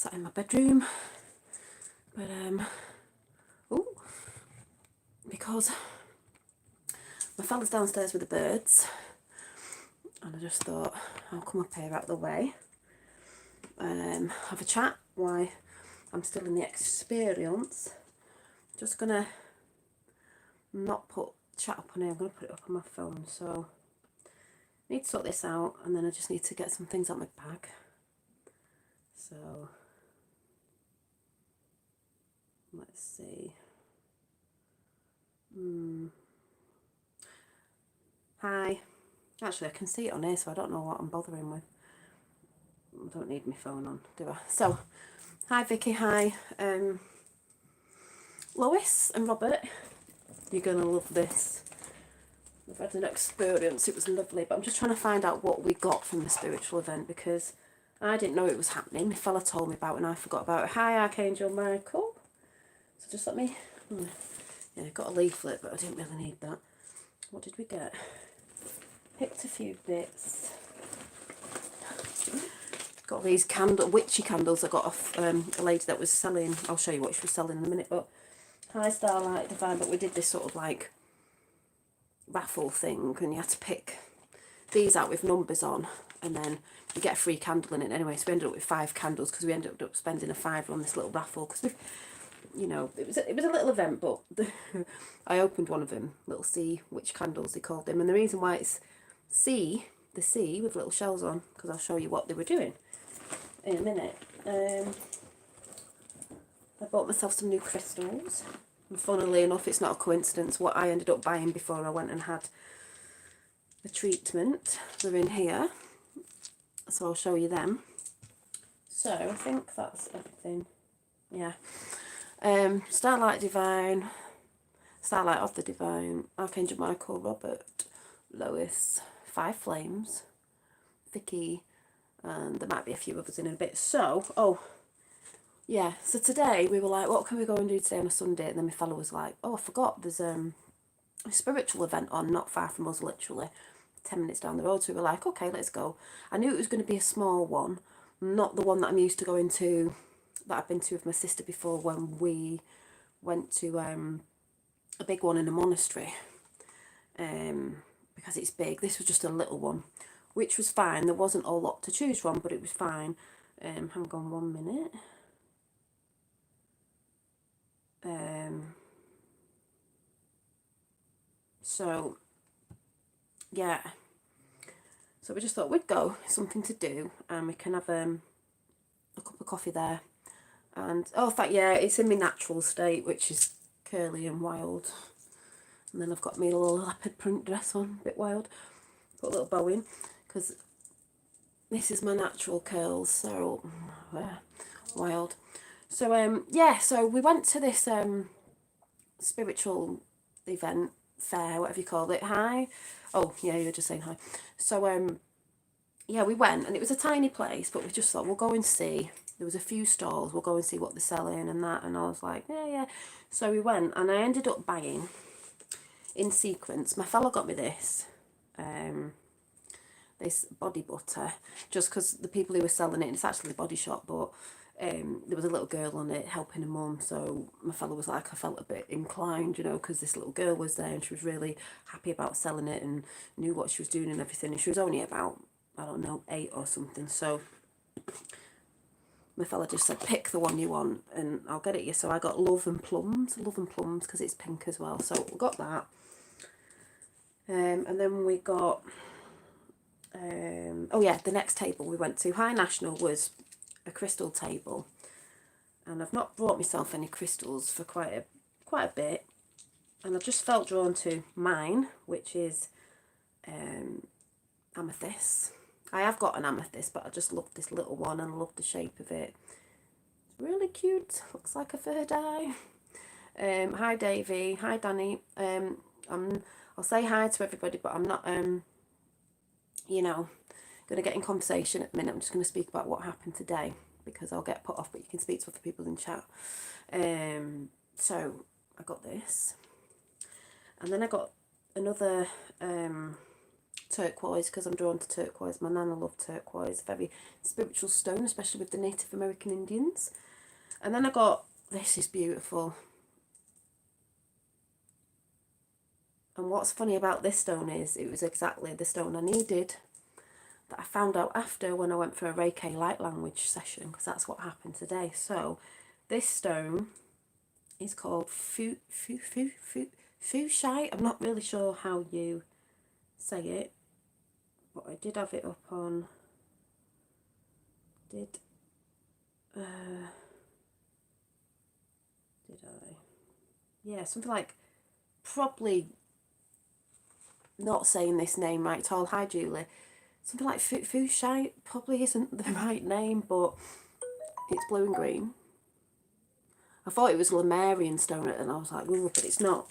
sat in my bedroom, but because my fella's downstairs with the birds, and I just thought I'll come up here out of the way, have a chat while I'm still in the experience. Just gonna not put chat up on here, I'm gonna put it up on my phone, so I need to sort this out, and then I just need to get some things out my bag. So let's see. Hi. Actually, I can see it on here, so I don't know what I'm bothering with. I don't need my phone on, do I? So, hi Vicky, hi Lois and Robert. You're going to love this. We've had an experience, it was lovely, but I'm just trying to find out what we got from the spiritual event, because I didn't know it was happening. My fella told me about it and I forgot about it. Hi Archangel Michael. So just let me... Yeah, I got a leaflet, but I didn't really need that. What did we get? Picked a few bits. Got these witchy candles I got off a lady that was selling. I'll show you what she was selling in a minute. But hi Starlight Divine. But we did this sort of like raffle thing, and you had to pick these out with numbers on, and then you get a free candle in it. Anyway, so we ended up with 5 candles because we ended up spending a £5 on this little raffle, because we, you know, it was a little event, but I opened one of them, little sea witch candles they called them, and the reason why it's sea, the sea with little shells on, because I'll show you what they were doing in a minute. I bought myself some new crystals, and funnily enough, it's not a coincidence what I ended up buying before I went and had the treatment. They're in here, so I'll show you them. So I think that's everything. Yeah. Starlight Divine, Starlight of the Divine, Archangel Michael, Robert, Lois, 5 Flames, Vicky, and there might be a few others in a bit. So, yeah, so today we were like, what can we go and do today on a Sunday? And then my fellow was like, oh, I forgot, there's a spiritual event on not far from us, literally 10 minutes down the road. So we were like, okay, let's go. I knew it was going to be a small one, not the one that I'm used to going to, that I've been to with my sister before when we went to a big one in a monastery, because it's big. This was just a little one, which was fine. There wasn't a lot to choose from, but it was fine. Hang on 1 minute. So yeah, so we just thought we'd go, something to do, and we can have a cup of coffee there. And oh, in fact, yeah, it's in my natural state, which is curly and wild. And then I've got my little leopard print dress on, a bit wild. Put a little bow in, because this is my natural curls, so wild. So yeah, so we went to this spiritual event, fair, whatever you call it. Hi. Oh yeah, you're just saying hi. So yeah, we went, and it was a tiny place, but we just thought we'll go and see. There was a few stalls, we'll go and see what they're selling and that, and I was like, yeah. So we went, and I ended up buying, in sequence, my fella got me this this body butter, just because the people who were selling it, it's actually a body shop, but there was a little girl on it helping her mum, so my fella was like, I felt a bit inclined, you know, because this little girl was there and she was really happy about selling it and knew what she was doing and everything, and she was only about, I don't know, 8 or something. So my fella just said, pick the one you want and I'll get it you. So I got Love and Plums, because it's pink as well, so we got that. And then we got oh yeah, the next table we went to, High National, was a crystal table, and I've not brought myself any crystals for quite a bit, and I just felt drawn to mine, which is amethyst. I have got an amethyst, but I just love this little one and I love the shape of it. It's really cute, looks like a third eye. Hi Davey, hi Danny. I'll say hi to everybody, but I'm not you know, going to get in conversation at the minute. I'm just going to speak about what happened today, because I'll get put off, but you can speak to other people in chat. So I got this, and then I got another turquoise because I'm drawn to turquoise. My nana loved turquoise, very spiritual stone, especially with the Native American Indians. And then I got, this is beautiful. And what's funny about this stone is it was exactly the stone I needed, that I found out after when I went for a Reiki light language session, because that's what happened today. So this stone is called Fuchsite. I'm not really sure how you say it, but I did have it up on, did I? Yeah, something like, probably not saying this name right at all. Hi Julie. Something like Fuchsite probably isn't the right name, but it's blue and green. I thought it was Lemurian stone, and I was like, ooh, but it's not.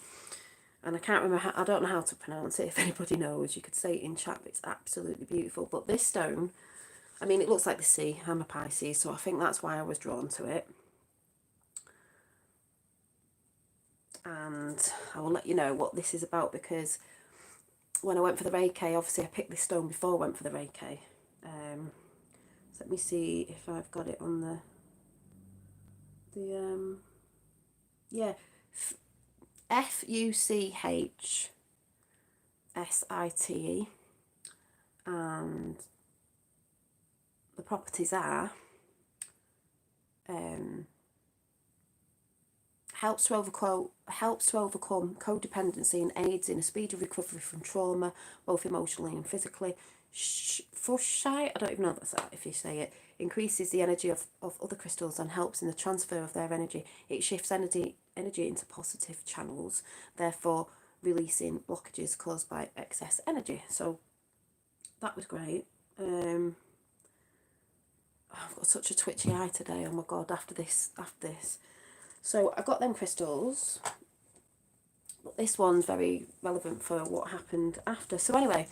And I can't remember how, I don't know how to pronounce it. If anybody knows, you could say it in chat, but it's absolutely beautiful. But this stone, I mean, it looks like the sea. I'm a Pisces, so I think that's why I was drawn to it. And I will let you know what this is about, because when I went for the Reiki, obviously I picked this stone before I went for the Reiki. So let me see if I've got it on yeah, Fuchsite, and the properties are helps to overcome codependency and aids in a speedy recovery from trauma, both emotionally and physically. Fuchsite, I don't even know that's if you say it, increases the energy of other crystals and helps in the transfer of their energy. It shifts energy into positive channels, therefore releasing blockages caused by excess energy. So that was great. I've got such a twitchy eye today, oh my god, after this. So I got them crystals, but this one's very relevant for what happened after. So anyway,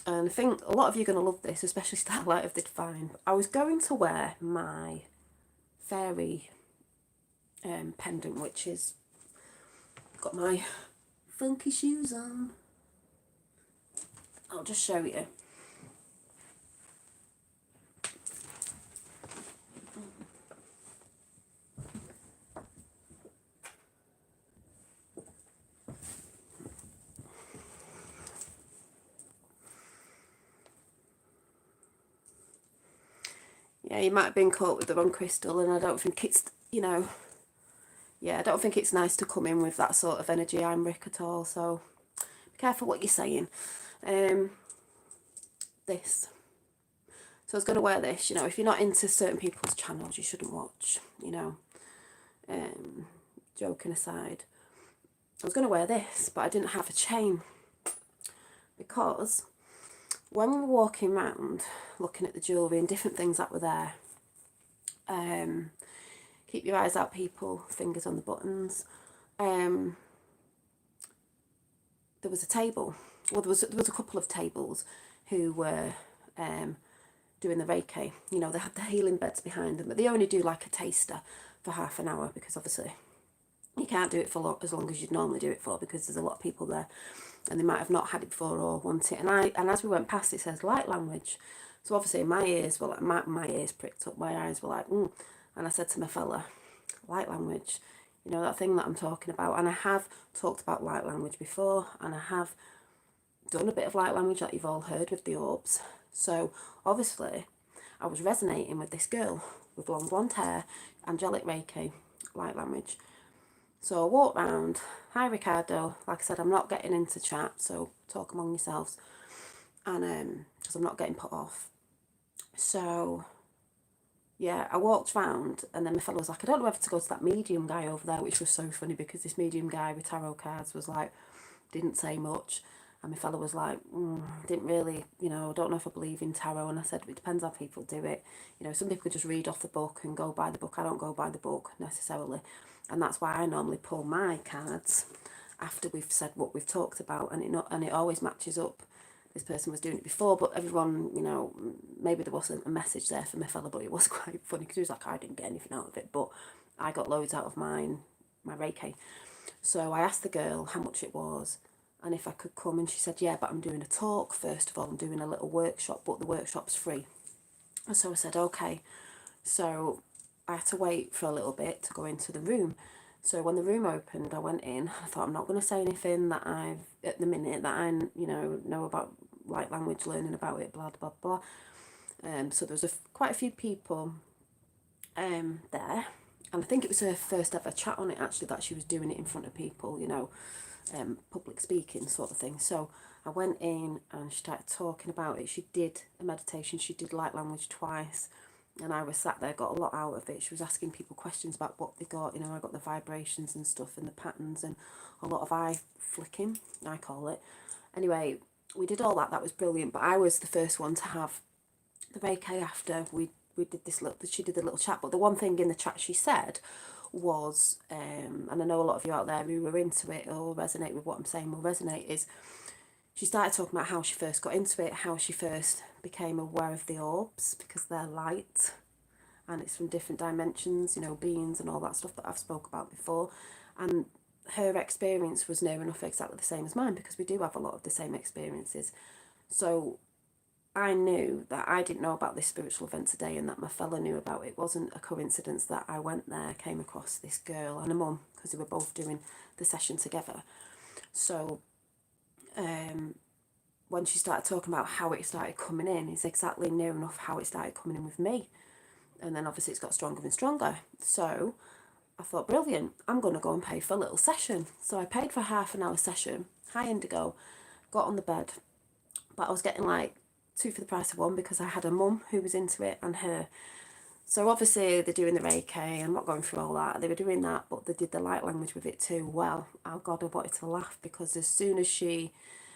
and I think a lot of you are going to love this, especially Starlight of the Divine. I was going to wear my fairy pendant, which is, got my funky shoes on. I'll just show you. Yeah, you might have been caught with the wrong crystal, and I don't think it's, you know, yeah, I don't think it's nice to come in with that sort of energy, I'm Rick, at all, so be careful what you're saying. This. So I was going to wear this, you know, if you're not into certain people's channels, you shouldn't watch, you know, joking aside. I was going to wear this, but I didn't have a chain, because when we were walking around looking at the jewellery and different things that were there, keep your eyes out, people, fingers on the buttons, there was a table, well, there was a couple of tables who were doing the Reiki. You know, they had the healing beds behind them, but they only do like a taster for half an hour, because obviously you can't do it for as long as you'd normally do it for, because there's a lot of people there and they might have not had it before or want it. And as we went past, it says light language. So obviously my ears were like, my ears pricked up, my eyes were like, and I said to my fella, light language, you know, that thing that I'm talking about. And I have talked about light language before, and I have done a bit of light language that you've all heard with the orbs. So obviously I was resonating with this girl with long blonde hair, angelic Reiki, light language. So I walked round, hi Ricardo, like I said, I'm not getting into chat, so talk among yourselves, and because I'm not getting put off. So yeah, I walked round, and then my fellow was like, I don't know whether to go to that medium guy over there, which was so funny, because this medium guy with tarot cards was like, didn't say much. And my fellow was like, didn't really, you know, don't know if I believe in tarot. And I said, it depends how people do it. You know, some people just read off the book and go by the book. I don't go by the book necessarily. And that's why I normally pull my cards after we've said what we've talked about. And it always matches up. This person was doing it before, but everyone, you know, maybe there wasn't a message there for my fellow, but it was quite funny, because he was like, I didn't get anything out of it, but I got loads out of my Reiki. So I asked the girl how much it was. and if I could come, and she said, yeah, but I'm doing a talk first of all, I'm doing a little workshop, but the workshop's free. And so I said, okay. So I had to wait for a little bit to go into the room. So when the room opened, I went in. I thought, I'm not going to say anything that at the minute, that I, know about light language, learning about it, blah, blah, blah. So there was quite a few people there. And I think it was her first ever chat on it, actually, that she was doing it in front of people, public speaking sort of thing. So I went in and she started talking about it. She did a meditation, she did light language twice, and I was sat there, got a lot out of it. She was asking people questions about what they got, I got the vibrations and stuff and the patterns and a lot of eye flicking, I call it. Anyway, we did all that was brilliant, but I was the first one to have the Reiki after we did she did a little chat. But the one thing in the chat she said was, and I know a lot of you out there who were into it or resonate with what I'm saying will resonate, is she started talking about how she first got into it, how she first became aware of the orbs, because they're light and it's from different dimensions, beings and all that stuff that I've spoke about before. And her experience was near enough exactly the same as mine, because we do have a lot of the same experiences. So I knew that I didn't know about this spiritual event today, and that my fella knew about it. It wasn't a coincidence that I went there, came across this girl and a mum, because they were both doing the session together. So when she started talking about how it started coming in, it's exactly near enough how it started coming in with me. And then obviously it's got stronger and stronger. So I thought, brilliant, I'm going to go and pay for a little session. So I paid for a half an hour session, high indigo, got on the bed, but I was getting like 2 for the price of 1, because I had a mum who was into it and her. So obviously they're doing the Reiki, I'm not going through all that, they were doing that, but they did the light language with it too. Well, oh God, I wanted to laugh, because as soon as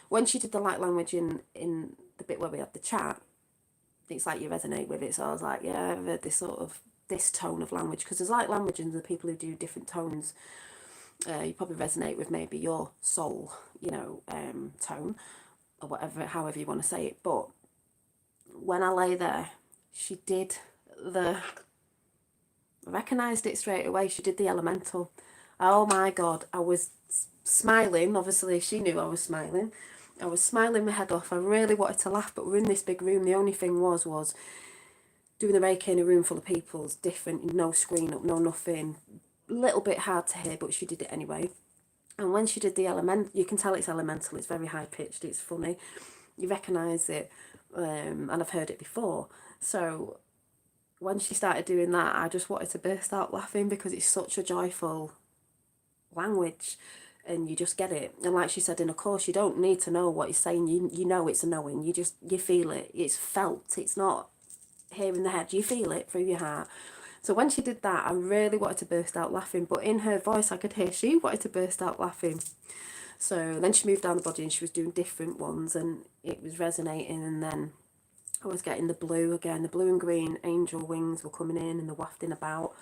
when she did the light language in the bit where we had the chat, it's like you resonate with it. So I was like, yeah, I've heard this tone of language, because there's light language and the people who do different tones. You probably resonate with maybe your soul, tone, or whatever, however you want to say it. But when I lay there, she did I recognised it straight away. She did the elemental. Oh my God, I was smiling. Obviously, she knew I was smiling. I was smiling my head off. I really wanted to laugh, but we're in this big room. The only thing was doing the Reiki in a room full of people. It's different. No screen up, no nothing. A little bit hard to hear, but she did it anyway. And when she did the element, you can tell it's elemental. It's very high pitched. It's funny. You recognise it, and I've heard it before. So when she started doing that, I just wanted to burst out laughing, because it's such a joyful language and you just get it. And like she said in a course, you don't need to know what you're saying. You know it's a knowing. You feel it. It's felt. It's not here in the head. You feel it through your heart. So when she did that, I really wanted to burst out laughing, but in her voice I could hear she wanted to burst out laughing. So then she moved down the body and she was doing different ones and it was resonating. And then I was getting the blue again, the blue and green angel wings were coming in and they're wafting about.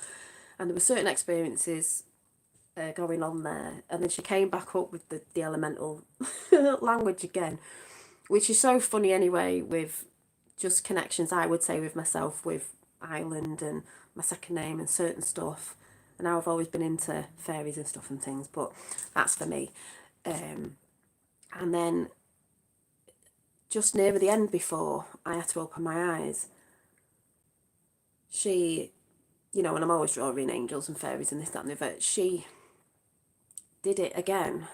And there were certain experiences going on there. And then she came back up with the elemental language again, which is so funny anyway, with just connections, I would say, with myself, with Ireland and my second name and certain stuff. And now I've always been into fairies and stuff and things, but that's for me. And then just near the end, before I had to open my eyes, she, and I'm always drawing angels and fairies and this, that and the other, she did it again.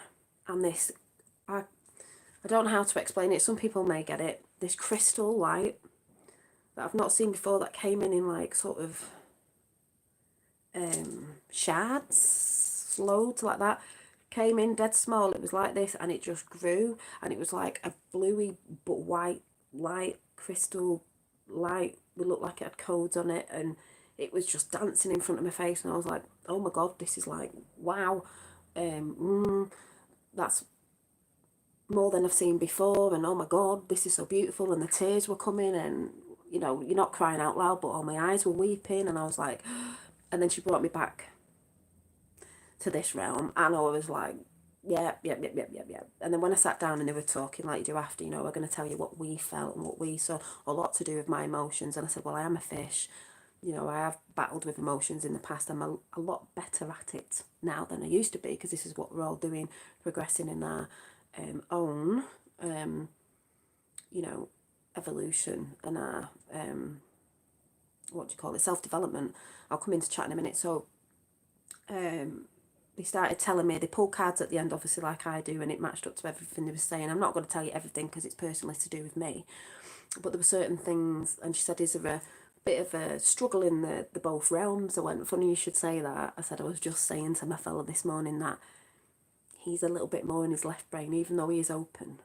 And this, I don't know how to explain it. Some people may get it. This crystal light that I've not seen before, that came in like sort of shards, loads like that, came in dead small. It was like this and it just grew, and it was like a bluey but white light, crystal light. It looked like it had codes on it, and it was just dancing in front of my face, and I was like, oh my God, this is like, wow, that's more than I've seen before, and oh my God, this is so beautiful. And the tears were coming, and you're not crying out loud, but all my eyes were weeping, and I was like, and then she brought me back to this realm, and I was like, yeah. And then when I sat down and they were talking like you do after, we're going to tell you what we felt and what we saw, a lot to do with my emotions. And I said, well, I am a fish. I have battled with emotions in the past. I'm a lot better at it now than I used to be, because this is what we're all doing, progressing in our own, you know, evolution and our, what do you call it, self-development. I'll come into chat in a minute. So they started telling me, they pull cards at the end, obviously, like I do, and it matched up to everything they were saying. I'm not going to tell you everything because it's personally to do with me, but there were certain things, and she said, is there a bit of a struggle in the both realms? I went, funny you should say that. I said, I was just saying to my fella this morning that he's a little bit more in his left brain, even though he is open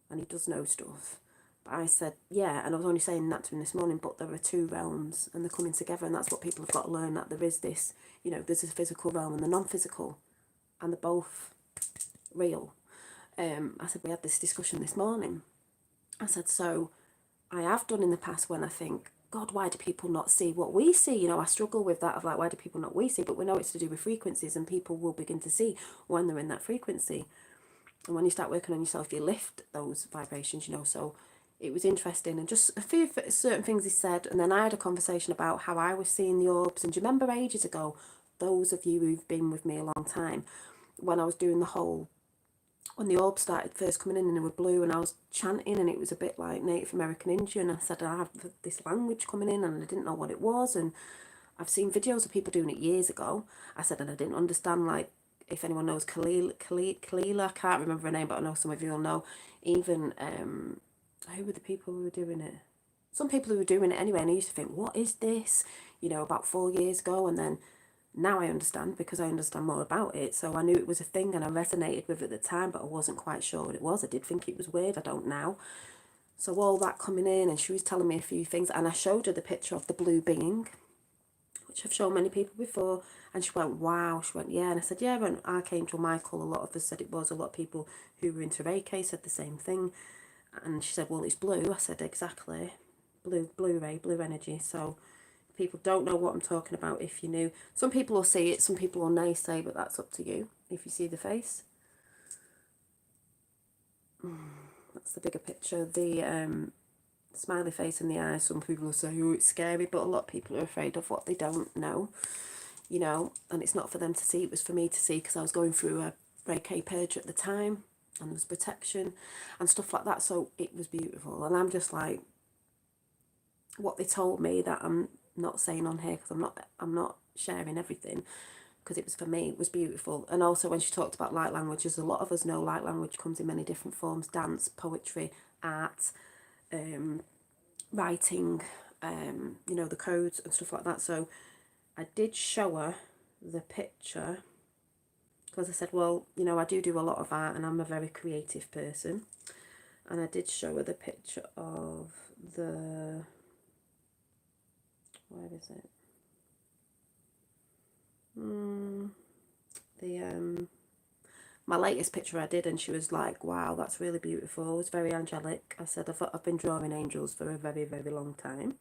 and he does know stuff. But I said, yeah, and I was only saying that to him this morning, but there are two realms and they're coming together, and that's what people have got to learn, that there is this, you know, there's a physical realm and the non-physical, and they're both real. I said, we had this discussion this morning. I said, so I have done in the past when I think, God, why do people not see what we see? You know, I struggle with that of like, why do people not we see? But we know it's to do with frequencies, and people will begin to see when they're in that frequency. And when you start working on yourself, you lift those vibrations, you know. So it was interesting, and just a few certain things he said. And then I had a conversation about how I was seeing the orbs. And do you remember ages ago, those of you who've been with me a long time, when I was doing the whole, when the orbs started first coming in and they were blue, and I was chanting, and it was a bit like Native American Indian. I said, I have this language coming in and I didn't know what it was, and I've seen videos of people doing it years ago. I said, and I didn't understand, like, if anyone knows Kalila, I can't remember her name, but I know some of you will know. Even, who were the people who were doing it? Some people who were doing it anyway, and I used to think, what is this? You know, about 4 years ago, and then now I understand because I understand more about it. So I knew it was a thing and I resonated with it at the time, but I wasn't quite sure what it was. I did think it was weird. I don't now. So all that coming in, and she was telling me a few things, and I showed her the picture of the blue being, which I've shown many people before, and she went, wow. She went, yeah. And I said, yeah, when Archangel Michael, a lot of us said it was. A lot of people who were into Reiki said the same thing. And she said, well, it's blue. I said, exactly. Blue ray, blue energy. So people don't know what I'm talking about. If you knew, some people will see it, some people will naysay, but that's up to you. If you see the face, that's the bigger picture. The smiley face and the eyes, some people will say, oh, it's scary, but a lot of people are afraid of what they don't know, you know, and it's not for them to see, it was for me to see, because I was going through a Reiki purge at the time, and there was protection and stuff like that. So it was beautiful, and I'm just like, what they told me, that I'm not saying on here, because I'm not sharing everything, because it was for me, it was beautiful. And also when she talked about light languages, a lot of us know light language comes in many different forms: dance, poetry, art, writing, you know, the codes and stuff like that. So I did show her the picture, because I said, well, you know, I do a lot of art and I'm a very creative person, and I did show her the picture of the, where is it? My latest picture I did, and she was like, wow, that's really beautiful. It was very angelic. I said, I've been drawing angels for a very, very long time.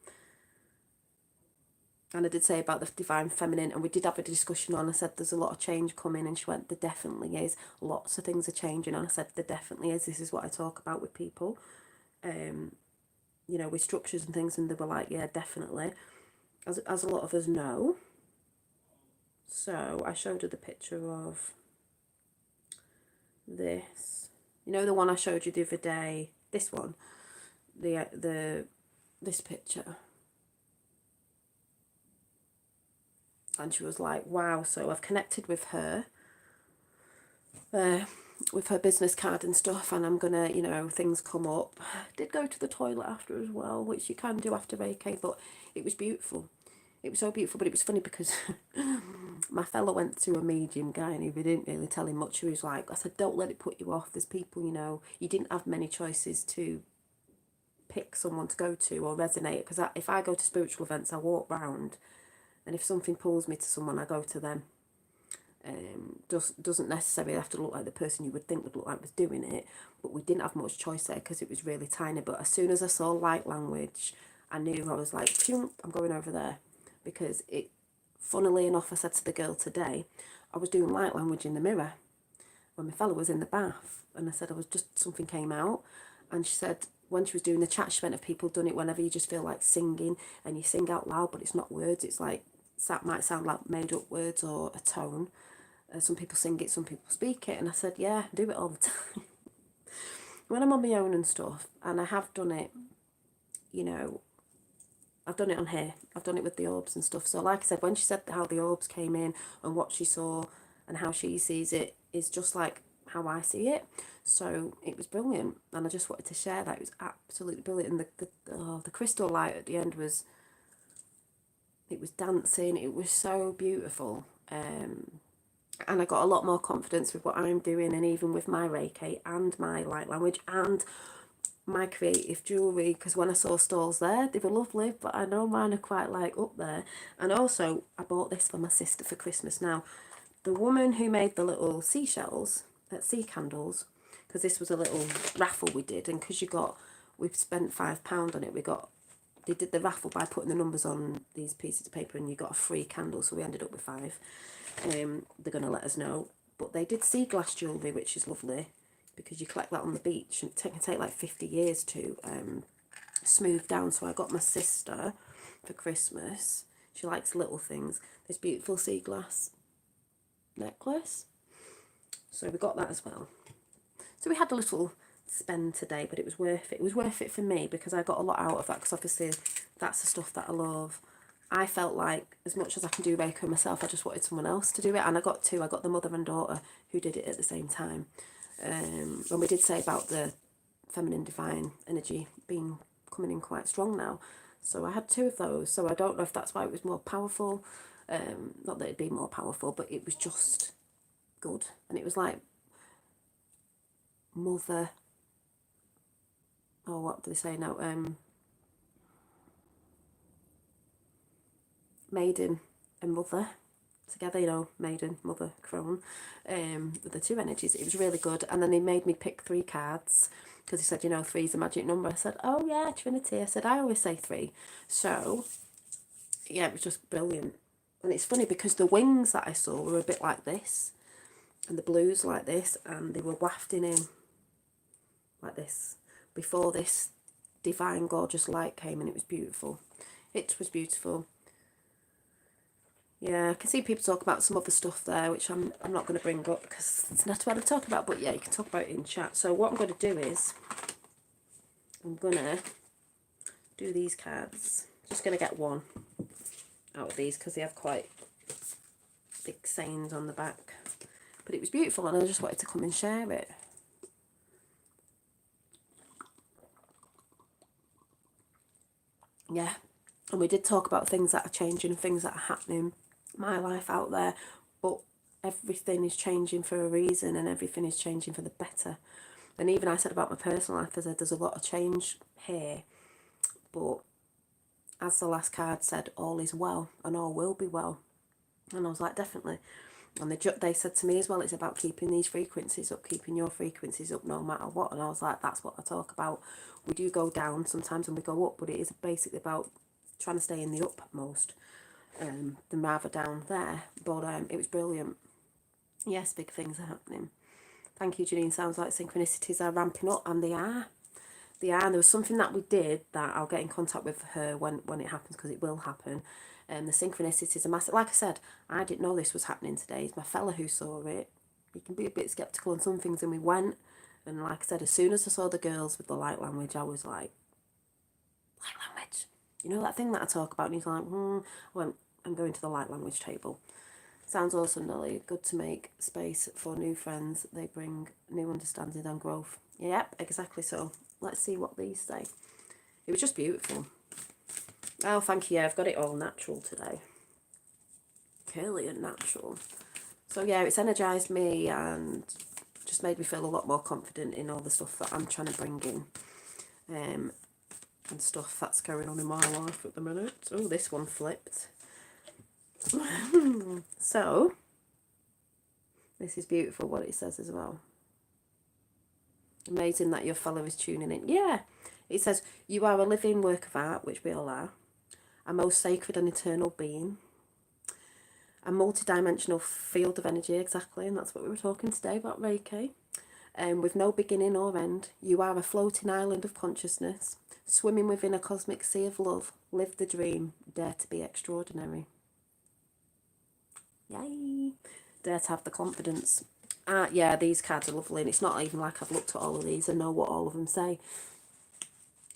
And I did say about the divine feminine, and we did have a discussion on, I said, there's a lot of change coming, and she went, there definitely is. Lots of things are changing. And I said, there definitely is. This is what I talk about with people, you know, with structures and things. And they were like, yeah, definitely. As a lot of us know. So I showed her the picture of this, you know, the one I showed you the other day, this one, this picture, and she was like, wow. So I've connected with her, with her business card and stuff, and I'm gonna, you know, things come up. Did go to the toilet after as well, which you can do after Reiki, but it was beautiful. It was so beautiful. But it was funny because my fella went to a medium guy, and he didn't really tell him much. He was like, I said, don't let it put you off. There's people, you know, you didn't have many choices to pick someone to go to or resonate. Because if I go to spiritual events, I walk round, and if something pulls me to someone, I go to them. Doesn't necessarily have to look like the person you would think would look like was doing it, but we didn't have much choice there because it was really tiny. But as soon as I saw light language, I knew. I was like, phew, I'm going over there. Because it, funnily enough, I said to the girl today, I was doing light language in the mirror when my fella was in the bath, and I said I was just, something came out, and she said when she was doing the chat, she went, have people done it whenever you just feel like singing, and you sing out loud, but it's not words, it's like, that might sound like made up words or a tone. Some people sing it, some people speak it, and I said, yeah, I do it all the time. when I'm on my own and stuff, and I have done it, you know, I've done it on here. I've done it with the orbs and stuff. So like I said, when she said how the orbs came in and what she saw and how she sees it is just like how I see it. So it was brilliant, and I just wanted to share that. It was absolutely brilliant. And the crystal light at the end was, it was dancing. It was so beautiful. And I got a lot more confidence with what I'm doing, and even with my Reiki and my light language and my creative jewellery, because when I saw stalls there, they were lovely, but I know mine are quite like up there. And also I bought this for my sister for Christmas. Now the woman who made the little seashells, sea candles, because this was a little raffle we did, and because we've spent £5 on it, they did the raffle by putting the numbers on these pieces of paper, and you got a free candle, so we ended up with 5. They're going to let us know, but they did sea glass jewellery, which is lovely, because you collect that on the beach, and it can take like 50 years to smooth down. So I got my sister for Christmas, she likes little things, this beautiful sea glass necklace, so we got that as well. So we had a little spend today, but it was worth it. It was worth it for me because I got a lot out of that, because obviously that's the stuff that I love. I felt like as much as I can do Reiki myself, I just wanted someone else to do it, and I got two. I got the mother and daughter who did it at the same time. When we did say about the feminine divine energy coming in quite strong now, so I had 2 of those. So I don't know if that's why it was more powerful. Not that it'd be more powerful, but it was just good, and it was like mother, oh, what do they say now, maiden and mother together, you know, maiden, mother, crone, with the 2 energies. It was really good. And then he made me pick 3 cards, because he said, you know, 3 is a magic number. I said, oh yeah, Trinity. I said, I always say 3. So yeah, it was just brilliant. And it's funny because the wings that I saw were a bit like this, and the blues like this, and they were wafting in like this before this divine gorgeous light came, and it was beautiful. It was beautiful. Yeah, I can see people talk about some other stuff there, which I'm not going to bring up because it's not what I'm talking about, but yeah, you can talk about it in chat. So what I'm going to do is I'm going to do these cards. Just going to get one out of these because they have quite big sayings on the back. But it was beautiful, and I just wanted to come and share it. Yeah, and we did talk about things that are changing and things that are happening in my life out there, but everything is changing for a reason, and everything is changing for the better. And even I said about my personal life, I said there's a lot of change here, but as the last card said, all is well and all will be well. And I was like, definitely. And they said to me as well, it's about keeping these frequencies up, keeping your frequencies up no matter what. And I was like, that's what I talk about. We do go down sometimes and we go up, but it is basically about trying to stay in the upmost, than rather down there. But it was brilliant. Yes, big things are happening. Thank you, Janine. Sounds like synchronicities are ramping up, and they are. They are. And there was something that we did that I'll get in contact with her when it happens, because it will happen. The synchronicities are massive. Like I said, I didn't know this was happening today. It's my fella who saw it. He can be a bit sceptical on some things, and we went. And like I said, as soon as I saw the girls with the light language, I was like, light language. You know that thing that I talk about? And he's like, I went, I'm going to the light language table. Sounds awesome, Nelly. Good to make space for new friends. They bring new understanding and growth. Yep, exactly so. Let's see what these say. It was just beautiful. Oh, thank you. Yeah, I've got it all natural today. Curly and natural. So yeah, it's energised me and just made me feel a lot more confident in all the stuff that I'm trying to bring in. And stuff that's going on in my life at the minute. Oh, this one flipped. So, this is beautiful what it says as well. Amazing that your follower is tuning in. Yeah, it says, you are a living work of art, which we all are. A most sacred and eternal being. A multi-dimensional field of energy, exactly, and that's what we were talking today about Reiki. With no beginning or end. You are a floating island of consciousness, swimming within a cosmic sea of love. Live the dream, dare to be extraordinary. Yay! Dare to have the confidence. Yeah, these cards are lovely, and it's not even like I've looked at all of these and know what all of them say.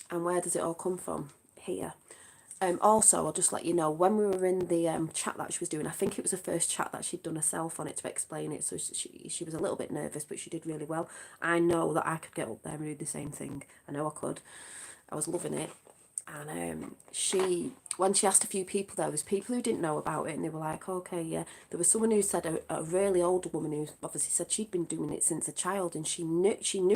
And where does it all come from? Here. Also, I'll just let you know, when we were in the chat that she was doing, I think it was the first chat that she'd done herself on it to explain it, so she was a little bit nervous, but she did really well. I know that I could get up there and do the same thing. I know I could. I was loving it. And when she asked a few people, there was people who didn't know about it, and they were like, okay, yeah. There was someone who said, a really older woman who obviously said she'd been doing it since a child, and she knew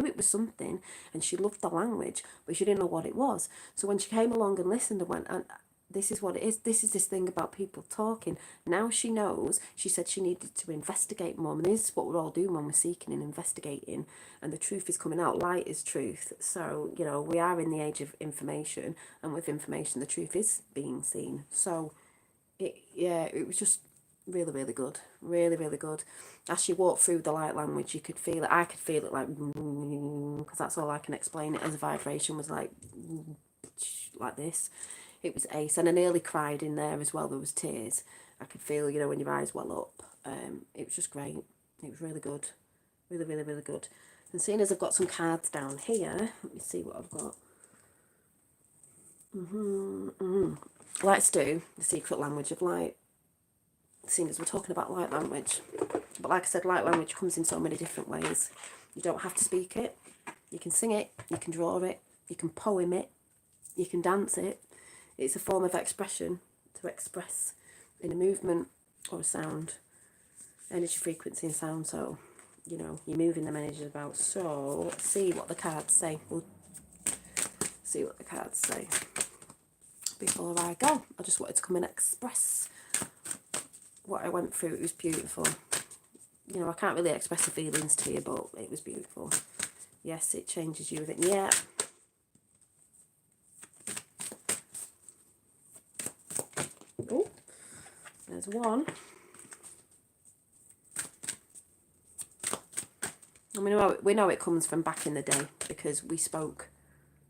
it was something, and she loved the language, but she didn't know what it was. So when she came along and listened and went, and this is what it is, this is this thing about people talking. Now she knows. She said she needed to investigate more, and this is what we're all doing when we're seeking and investigating, and the truth is coming out. Light is truth. So, you know, we are in the age of information, and with information the truth is being seen. So it was just really, really good. Really, really good. As she walked through the light language, you could feel it. I could feel it, like, because that's all I can explain it as. A vibration was like this. It was ace, and I nearly cried in there as well. There was tears. I could feel, you know, when your eyes well up. It was just great. It was really good. Really, really, really good. And seeing as I've got some cards down here, let me see what I've got. Let's do the secret language of light. Seeing as we're talking about light language. But like I said, light language comes in so many different ways. You don't have to speak it. You can sing it. You can draw it. You can poem it. You can dance it. It's a form of expression, to express in a movement or a sound, energy, frequency and sound. So, you know, you're moving them energies about. So let's see what the cards say. We'll see what the cards say before I go. I just wanted to come and express what I went through. It was beautiful. You know, I can't really express the feelings to you, but it was beautiful. Yes, it changes you with it. Yeah. Oh, there's one. And we know it comes from back in the day, because we spoke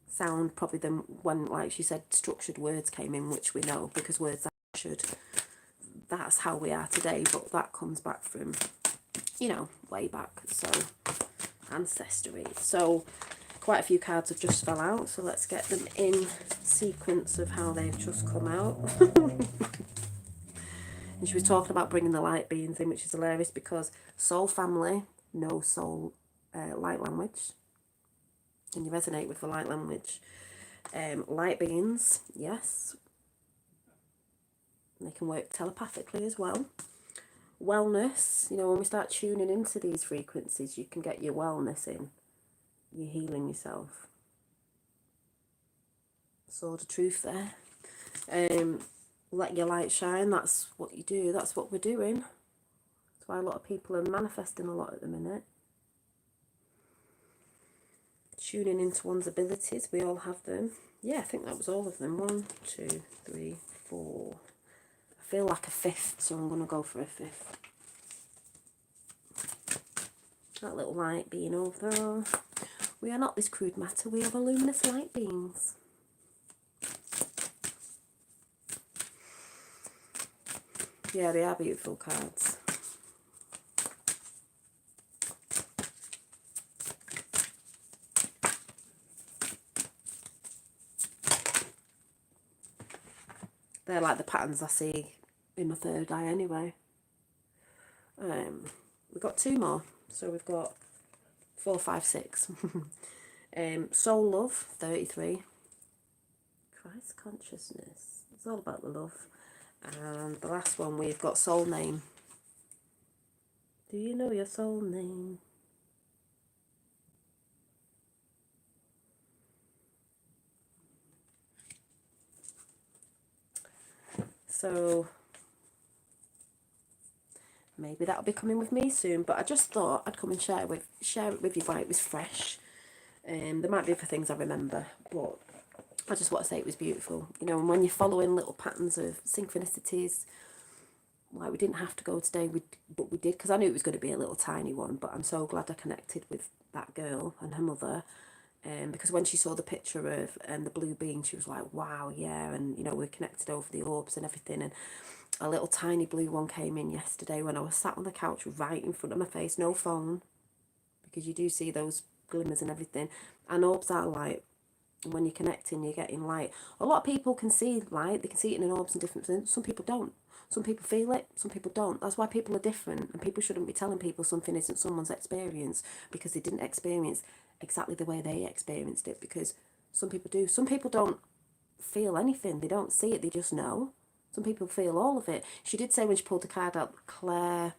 sound probably then when, like she said, structured words came in, which we know because words are structured. That's how we are today, but that comes back from, you know, way back. So ancestry. So quite a few cards have just fell out, so let's get them in sequence of how they've just come out. And she was talking about bringing the light beings in, which is hilarious, because soul family know soul light language, and you resonate with the light language. Light beings, yes, they can work telepathically as well. Wellness, you know, when we start tuning into these frequencies, you can get your wellness in. You're healing yourself. Sword of truth there. Let your light shine. That's what you do. That's what we're doing. That's why a lot of people are manifesting a lot at the minute. Tuning into one's abilities. We all have them. Yeah, I think that was all of them. 1, 2, 3, 4. I feel like a fifth, so I'm going to go for a fifth. That little light being over there. We are not this crude matter. We are the luminous light beings. Yeah, they are beautiful cards. They're like the patterns I see in my third eye anyway. We've got 2 more. So we've got 4, 5, 6. Soul love, 33. Christ consciousness. It's all about the love. And the last one, we've got soul name. Do you know your soul name? So maybe that'll be coming with me soon, but I just thought I'd come and share it with you while it was fresh. There might be other things I remember, but I just want to say it was beautiful. You know, and when you're following little patterns of synchronicities, like we didn't have to go today, but we did, because I knew it was going to be a little tiny one, but I'm so glad I connected with that girl and her mother. Because when she saw the picture of the blue being, she was like, wow, yeah, and you know, we're connected over the orbs and everything. And a little tiny blue one came in yesterday when I was sat on the couch right in front of my face, no phone, because you do see those glimmers and everything. And orbs are light. When you're connecting, you're getting light. A lot of people can see light, they can see it in orbs and different things. Some people don't. Some people feel it, some people don't. That's why people are different, and people shouldn't be telling people something isn't someone's experience because they didn't experience exactly the way they experienced it, because some people do. Some people don't feel anything, they don't see it, they just know. Some people feel all of it. She did say when she pulled the card out, Claire,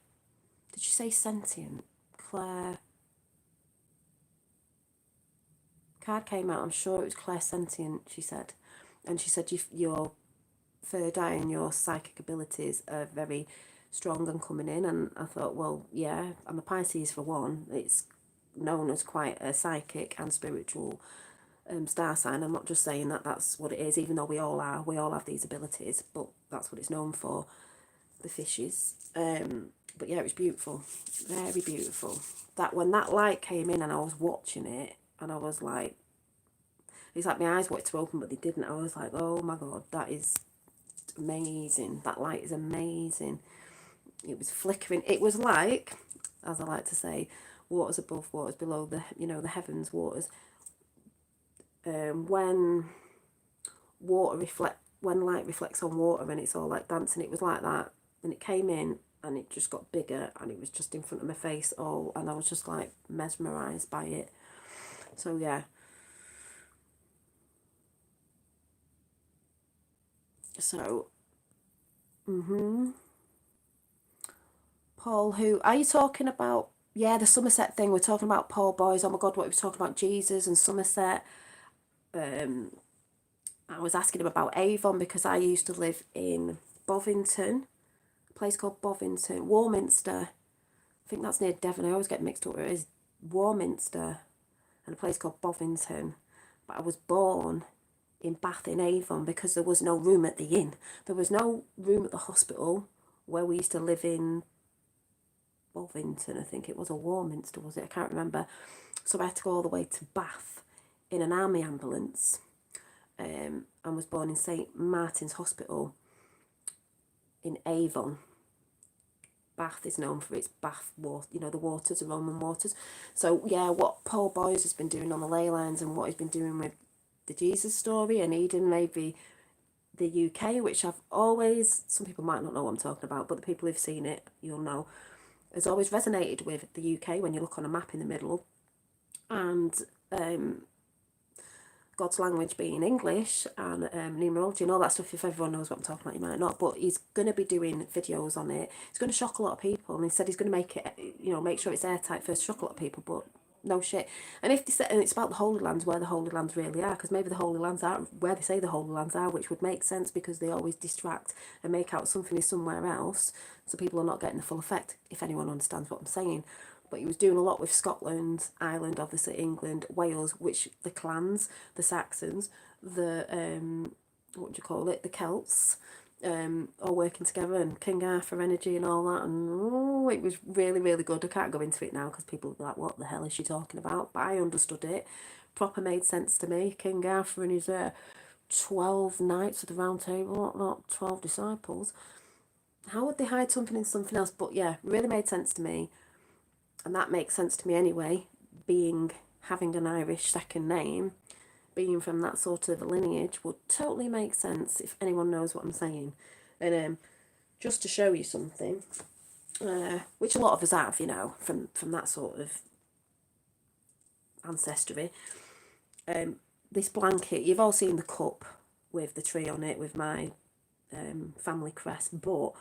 did she say sentient? Claire, card came out, I'm sure it was Claire sentient, she said. And she said your third eye and your psychic abilities are very strong and coming in. And I thought, well, yeah, I'm a Pisces for one. It's known as quite a psychic and spiritual star sign. I'm not just saying that that's what it is, even though we all are. We all have these abilities, but that's what it's known for, the fishes. But yeah, it was beautiful, very beautiful. That when that light came in and I was watching it, and I was like, it's like my eyes wanted to open, but they didn't. I was like, oh my God, that is amazing. That light is amazing. It was flickering. It was like, as I like to say, waters above, waters below, the the heavens, waters. When light reflects on water and it's all like dancing, it was like that. And it came in and it just got bigger and it was just in front of my face all, and I was just like mesmerised by it. So yeah. So, Paul, who are you talking about? Yeah, the Somerset thing. We're talking about Paul Boys. Oh my God, what we were talking about, Jesus and Somerset. I was asking him about Avon because I used to live in Bovington, a place called Bovington, Warminster. I think that's near Devon. I always get mixed up. It is Warminster and a place called Bovington. But I was born in Bath in Avon because there was no room at the inn. There was no room at the hospital where we used to live in Bovington. I think it was, a Warminster, was it? I can't remember. So I had to go all the way to Bath in an army ambulance. And was born in St Martin's Hospital in Avon. Bath is known for its bath water, the waters, the Roman waters. So yeah, what Paul Boyes has been doing on the ley lines and what he's been doing with the Jesus story and Eden, maybe the UK, which I've always, some people might not know what I'm talking about, but the people who've seen it, you'll know, has always resonated with the UK when you look on a map in the middle. And God's language being English and numerology and all that stuff. If everyone knows what I'm talking about, you might not, but he's going to be doing videos on it. It's going to shock a lot of people, and he said he's going to make it, make sure it's airtight first, shock a lot of people, but no shit. And if they say, and it's about the Holy Lands, where the Holy Lands really are, because maybe the Holy Lands are where they say the Holy Lands are, which would make sense because they always distract and make out something is somewhere else, so people are not getting the full effect, if anyone understands what I'm saying. But he was doing a lot with Scotland, Ireland, obviously England, Wales, which the clans, the Saxons, the, what do you call it, the Celts, all working together, and King Arthur energy and all that. And it was really, really good. I can't go into it now because people will be like, what the hell is she talking about? But I understood it. Proper made sense to me. King Arthur and his 12 knights of the round table, not 12 disciples. How would they hide something in something else? But yeah, really made sense to me. And that makes sense to me anyway, having an Irish second name, being from that sort of lineage would totally make sense if anyone knows what I'm saying. And just to show you something, which a lot of us have, from that sort of ancestry. This blanket, you've all seen the cup with the tree on it with my family crest, but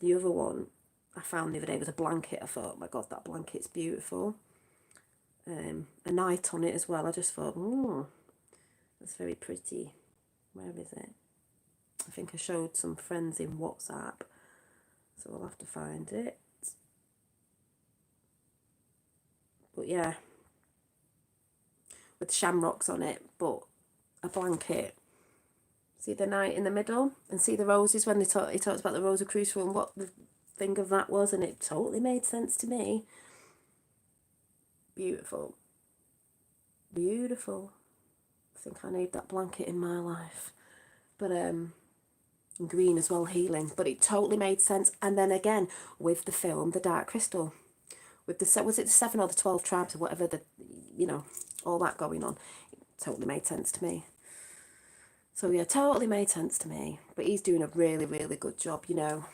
the other one I found the other day was a blanket. I thought, oh my God, that blanket's beautiful. A night on it as well. I just thought, that's very pretty. Where is it? I think I showed some friends in WhatsApp, so I'll have to find it. But yeah, with shamrocks on it, but a blanket. See the knight in the middle, and see the roses when he talks about the Rosicrucian and what the thing of that was, and it totally made sense to me. Beautiful. Beautiful. I think I need that blanket in my life. But And green as well, healing. But it totally made sense. And then again, with the film, The Dark Crystal, with the, was it the 7 or the 12 tribes or whatever, the, you know, all that going on, it totally made sense to me. So yeah, totally made sense to me. But he's doing a really, really good job, you know.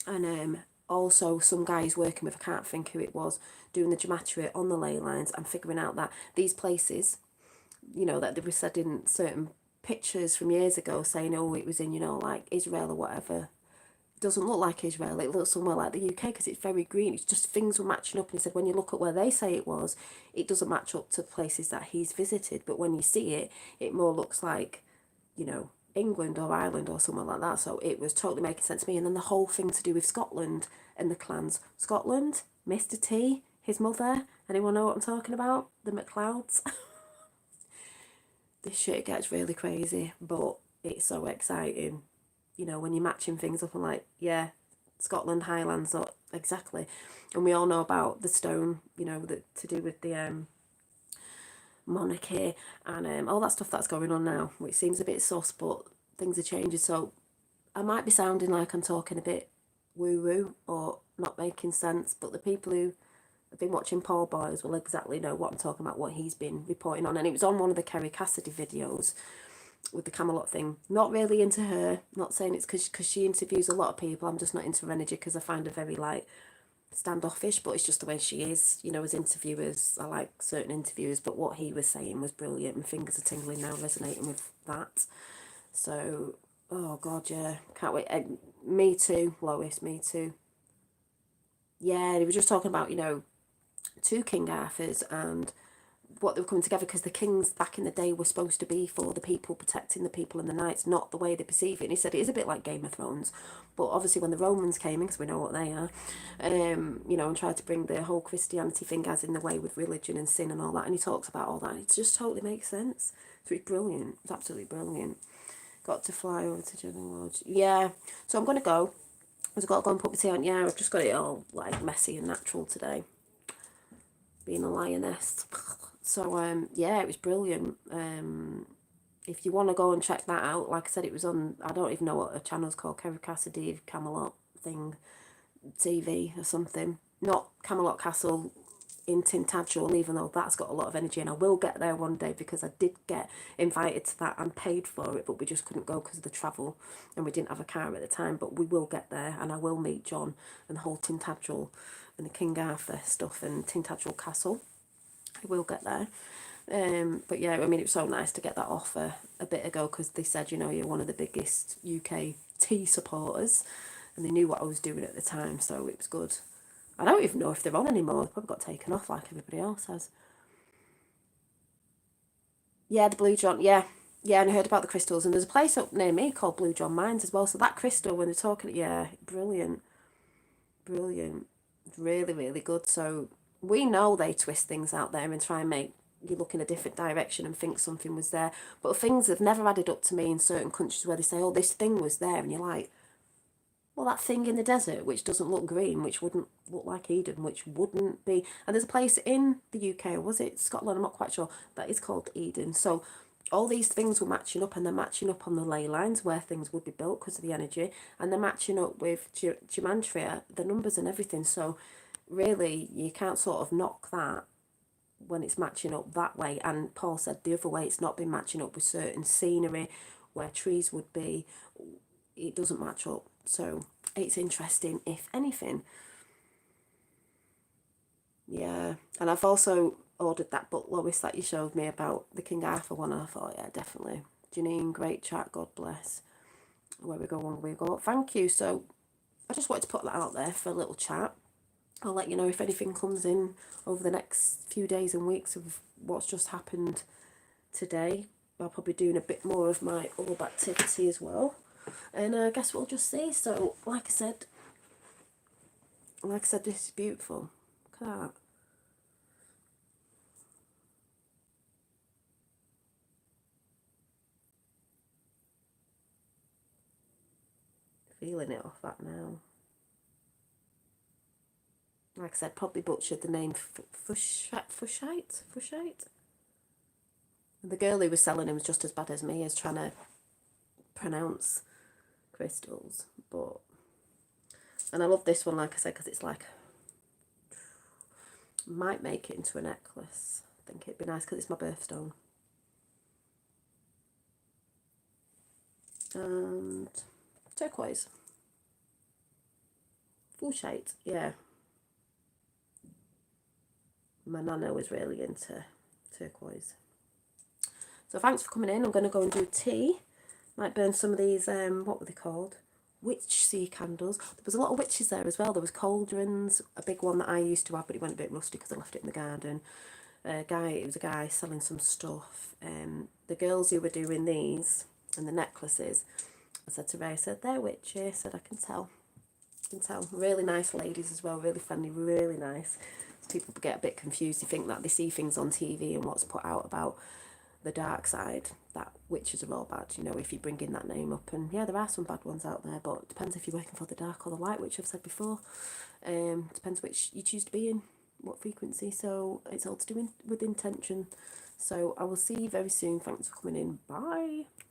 And also some guy he's working with, I can't think who it was, doing the gematria on the ley lines and figuring out that these places, you know, that they were said in certain pictures from years ago saying, oh, it was in, you know, like Israel or whatever. It doesn't look like Israel. It looks somewhere like the UK because it's very green. It's just things were matching up. And he said when you look at where they say it was, it doesn't match up to places that he's visited. But when you see it, it more looks like, you know, England or Ireland or somewhere like that. So it was totally making sense to me. And then the whole thing to do with Scotland and the clans. Scotland, Mr. T, his mother. Anyone know what I'm talking about? The MacLeods. This shit gets really crazy, but it's so exciting. You know, when you're matching things up and like, yeah, Scotland, Highlands, or exactly. And we all know about the stone, you know, that to do with the monarchy and all that stuff that's going on now, which seems a bit sus, but things are changing. So I might be sounding like I'm talking a bit woo-woo or not making sense, but the people who have been watching Paul Boyles will exactly know what I'm talking about, what he's been reporting on. And it was on one of the Kerry Cassidy videos with the Camelot thing. Not really into her, not saying it's because she interviews a lot of people. I'm just not into her energy because I find her very like standoffish, but it's just the way she is, you know, as interviewers. I like certain interviewers, but what he was saying was brilliant. My fingers are tingling now, resonating with that. So, oh God, yeah, can't wait. Me too, Lois, me too. Yeah, they were just talking about, you know, two King Arthurs and what they were coming together because the kings back in the day were supposed to be for the people, protecting the people and the knights, not the way they perceive it. And he said it is a bit like Game of Thrones, but obviously when the Romans came in, because we know what they are, you know, and tried to bring the whole Christianity thing as in the way with religion and sin and all that, and he talks about all that, and it just totally makes sense. So it's brilliant. It's absolutely brilliant. Got to fly over to General Lodge. Yeah, so I'm going to go. I've got to go and put my tea on. Yeah, I've just got it all like messy and natural today, being a lioness. So yeah, it was brilliant. If you want to go and check that out, like I said, it was on, I don't even know what a channel's called, Kerry Cassidy Camelot thing, TV or something. Not Camelot Castle in Tintagel, even though that's got a lot of energy, and I will get there one day because I did get invited to that and paid for it, but we just couldn't go because of the travel and we didn't have a car at the time. But we will get there and I will meet John and the whole Tintagel and the King Arthur stuff and Tintagel Castle. I will get there. But yeah, I mean, it was so nice to get that offer a bit ago because they said, you know, you're one of the biggest UK tea supporters, and they knew what I was doing at the time, so it was good. I don't even know if they're on anymore. They probably got taken off like everybody else has. Yeah, the Blue John, yeah. Yeah, and I heard about the crystals, and there's a place up near me called Blue John Mines as well, so that crystal, when they're talking, yeah, brilliant, brilliant, really, really good. So we know they twist things out there and try and make you look in a different direction and think something was there. But things have never added up to me in certain countries where they say, oh, this thing was there. And you're like, well, that thing in the desert, which doesn't look green, which wouldn't look like Eden, which wouldn't be. And there's a place in the UK, or was it Scotland? I'm not quite sure. That is called Eden. So all these things were matching up, and they're matching up on the ley lines where things would be built because of the energy. And they're matching up with gematria, the numbers and everything. So really, you can't sort of knock that when it's matching up that way. And Paul said the other way, it's not been matching up with certain scenery where trees would be. It doesn't match up. So it's interesting, if anything. Yeah. And I've also ordered that book, Lois, that you showed me about the King Arthur one, and I thought, yeah, definitely. Janine, great chat, God bless. Where we go, when we go. Thank you. So I just wanted to put that out there for a little chat. I'll let you know if anything comes in over the next few days and weeks of what's just happened today. I'll probably doing a bit more of my orb activity as well. And I guess we'll just see. So, like I said, this is beautiful. Look at that. Feeling it off that now. Like I said, probably butchered the name Fushite. The girl who was selling him was just as bad as me as trying to pronounce crystals, but, and I love this one, like I said, because it's like, might make it into a necklace. I think it'd be nice because it's my birthstone. And turquoise. Full shade, yeah. My nana was really into turquoise. So thanks for coming in. I'm going to go and do tea. Might burn some of these, what were they called? Witch sea candles. There was a lot of witches there as well. There was cauldrons, a big one that I used to have, but it went a bit rusty because I left it in the garden. It was a guy selling some stuff. The girls who were doing these and the necklaces, I said to Ray, I said, they're witches. I said, I can tell. I can tell. Really nice ladies as well, really friendly, really nice. People get a bit confused. They think that they see things on TV and what's put out about the dark side, that witches are all bad, you know, if you bring in that name up. And yeah, there are some bad ones out there, but it depends if you're working for the dark or the light, which I've said before. Depends which you choose to be in, what frequency. So it's all to do with intention. So I will see you very soon. Thanks for coming in. Bye.